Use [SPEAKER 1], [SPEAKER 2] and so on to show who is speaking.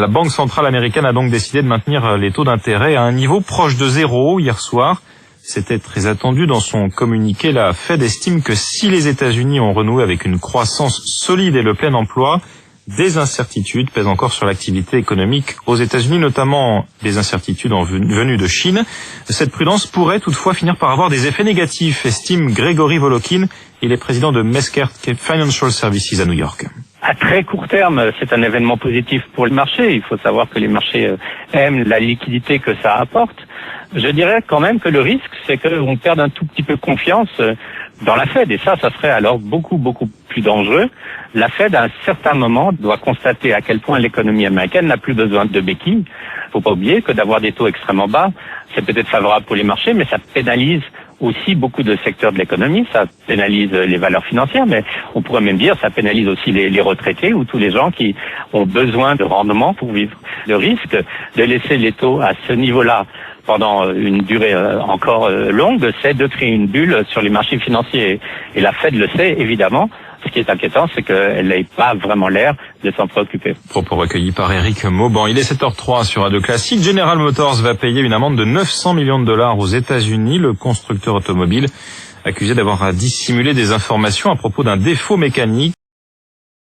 [SPEAKER 1] La Banque centrale américaine a donc décidé de maintenir les taux d'intérêt à un niveau proche de zéro hier soir. C'était très attendu. Dans son communiqué, la Fed estime que si les États-Unis ont renoué avec une croissance solide et le plein emploi, des incertitudes pèsent encore sur l'activité économique aux États-Unis, notamment des incertitudes venues de Chine. Cette prudence pourrait toutefois finir par avoir des effets négatifs, estime Grégory Volokin. Il est président de Mesquer Financial Services à New York.
[SPEAKER 2] À très court terme, c'est un événement positif pour le marché. Il faut savoir que les marchés aiment la liquidité que ça apporte. Je dirais quand même que le risque, c'est qu'on perde un tout petit peu confiance dans la Fed. Et ça serait alors beaucoup plus dangereux. La Fed, à un certain moment, doit constater à quel point l'économie américaine n'a plus besoin de béquilles. Il faut pas oublier que d'avoir des taux extrêmement bas, c'est peut-être favorable pour les marchés, mais ça pénalise aussi beaucoup de secteurs de l'économie. Ça pénalise les valeurs financières, mais on pourrait même dire ça pénalise aussi les retraités ou tous les gens qui ont besoin de rendement pour vivre. Le risque de laisser les taux à ce niveau-là pendant une durée encore longue, c'est de créer une bulle sur les marchés financiers. Et la Fed le sait, évidemment. Ce qui est inquiétant, c'est qu'elle n'ait pas vraiment l'air de s'en préoccuper.
[SPEAKER 1] Propos recueillis par Éric Mauban. Il est 7h03 sur Radio Classique. General Motors va payer une amende de 900 millions de dollars aux États-Unis. Le constructeur automobile accusé d'avoir dissimulé des informations à propos d'un défaut mécanique